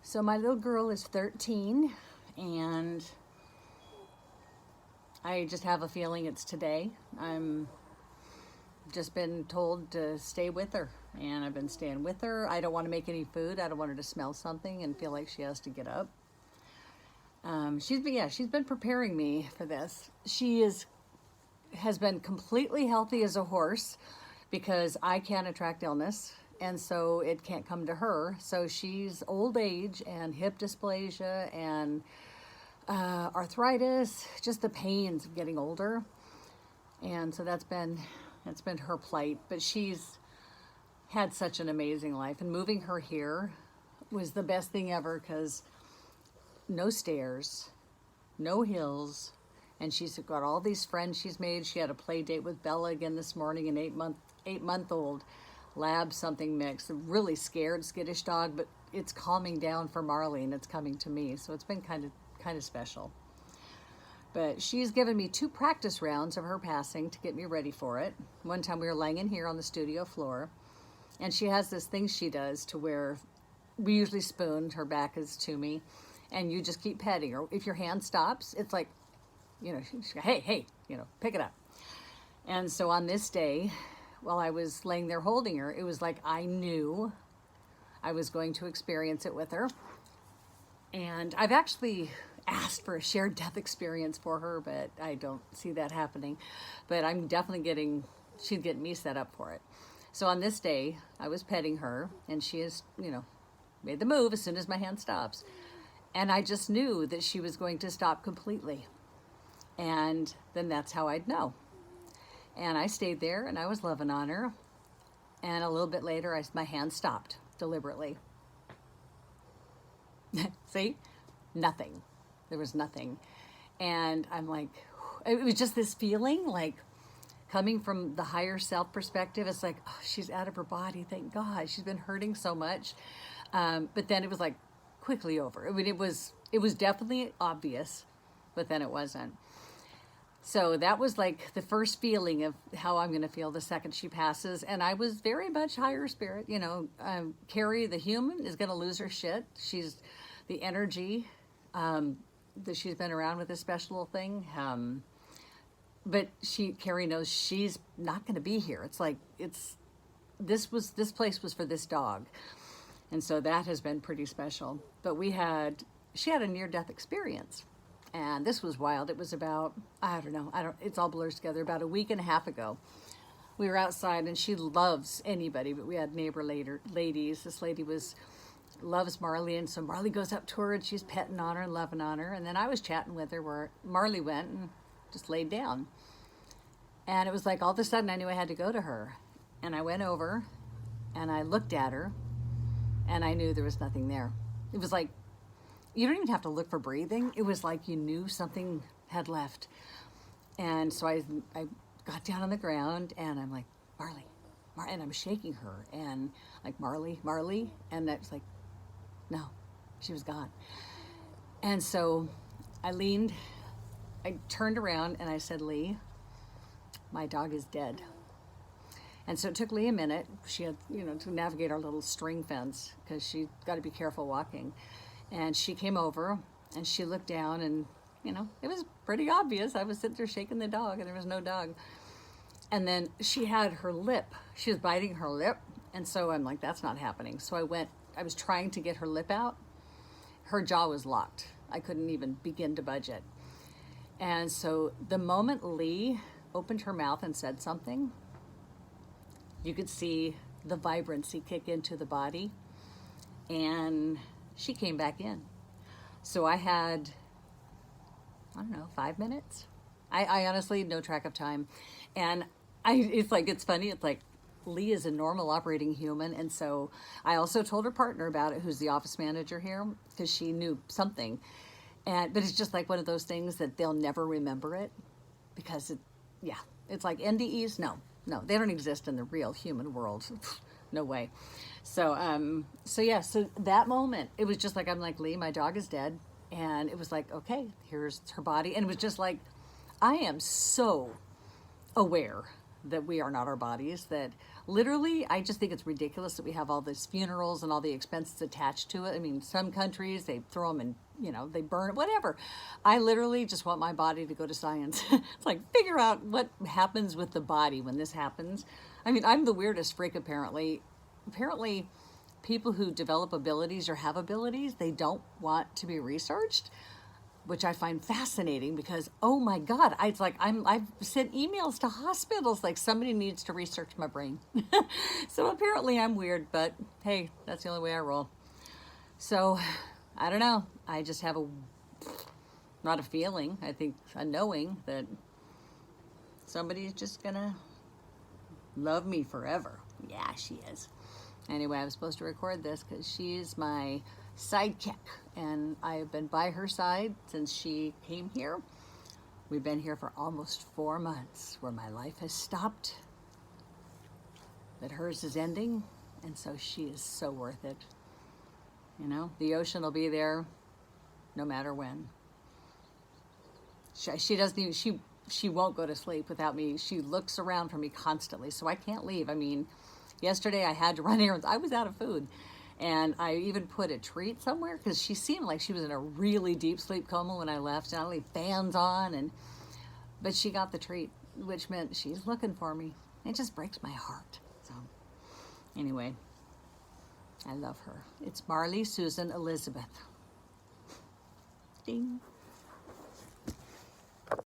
So my little girl is 13, and I just have a feeling it's today. I'm just been told to stay with her, and I've been staying with her. I don't want to make any food. I don't want her to smell something and feel like she has to get up. She's been preparing me for this. Has been completely healthy as a horse because I can't attract illness, and so it can't come to her. So she's old age and hip dysplasia and arthritis, just the pains of getting older. And so that's been her plight. But she's had such an amazing life, and moving her here was the best thing ever because no stairs, no hills, and she's got all these friends she's made. She had a play date with Bella again this morning, an 8-month-old lab something mix, a really scared, skittish dog, but it's calming down for Marleigh and it's coming to me. So it's been kind of special. But she's given me 2 practice rounds of her passing to get me ready for it. One time we were laying in here on the studio floor, and she has this thing she does to where we usually spoon, her back is to me, and you just keep petting her. If your hand stops, it's like, she's like, hey, pick it up. And so on this day, while I was laying there holding her, it was like I knew I was going to experience it with her. And I've actually asked for a shared death experience for her, but I don't see that happening. But I'm definitely she's getting me set up for it. So on this day, I was petting her, and she has, made the move as soon as my hand stops. And I just knew that she was going to stop completely. And then that's how I'd know. And I stayed there, and I was loving on her. And a little bit later, my hand stopped deliberately. See? Nothing. There was nothing. And I'm like, it was just this feeling like coming from the higher self perspective. It's like, oh, she's out of her body. Thank God. She's been hurting so much. But then it was like quickly over. I mean, it was definitely obvious, but then it wasn't. So that was like the first feeling of how I'm going to feel the second she passes. And I was very much higher spirit. Carrie, the human, is going to lose her shit. She's the energy that she's been around with this special thing. But Carrie knows she's not going to be here. It's like, this place was for this dog. And so that has been pretty special. But she had a near-death experience. And this was wild. It was about, it's all blurs together, about a week and a half ago. We were outside, and she loves anybody, but we had neighbor ladies. This lady loves Marleigh, and so Marleigh goes up to her, and she's petting on her and loving on her. And then I was chatting with her where Marleigh went and just laid down. And it was like all of a sudden I knew I had to go to her. And I went over, and I looked at her, and I knew there was nothing there. It was like, you don't even have to look for breathing. It was like you knew something had left. And so I got down on the ground, and I'm like, Marleigh, and I'm shaking her, and like, Marleigh, and that's like, no, she was gone. And so I turned around, and I said, Lee, my dog is dead. And so it took Lee a minute. She had, to navigate our little string fence because she's got to be careful walking. And she came over, and she looked down, and, it was pretty obvious. I was sitting there shaking the dog, and there was no dog. And then she had her lip. She was biting her lip. And so I'm like, that's not happening. So I was trying to get her lip out. Her jaw was locked. I couldn't even begin to budge it. And so the moment Lee opened her mouth and said something, you could see the vibrancy kick into the body, and she came back in. So I had, 5 minutes. I honestly, no track of time. And it's funny. It's like Lee is a normal operating human. And so I also told her partner about it, who's the office manager here, because she knew something. But it's just like one of those things that they'll never remember it because it's like NDEs. No, they don't exist in the real human world. No way. So that moment, it was just like, I'm like, Lee, my dog is dead. And it was like, okay, here's her body. And it was just like, I am so aware that we are not our bodies, that literally, I just think it's ridiculous that we have all these funerals and all the expenses attached to it. I mean, some countries, they throw them in, you know, they burn it, whatever. I literally just want my body to go to science. It's like, figure out what happens with the body when this happens. I mean, I'm the weirdest freak, apparently. Apparently, people who develop abilities or have abilities, they don't want to be researched, which I find fascinating because, oh my God, I've sent emails to hospitals like somebody needs to research my brain. So apparently I'm weird, but hey, that's the only way I roll. So I don't know. I just have not a feeling, I think a knowing that somebody's just gonna love me forever. Yeah, she is. Anyway, I was supposed to record this because she is my sidekick, and I have been by her side since she came here. We've been here for almost 4 months, where my life has stopped, but hers is ending, and so she is so worth it. You know, the ocean will be there no matter when. She doesn't even, she won't go to sleep without me. She looks around for me constantly, so I can't leave. I mean, yesterday I had to run errands. I was out of food. And I even put a treat somewhere because she seemed like she was in a really deep sleep coma when I left. And I leave fans on, but she got the treat, which meant she's looking for me. It just breaks my heart. So anyway, I love her. It's Marleigh Susan Elizabeth. Ding.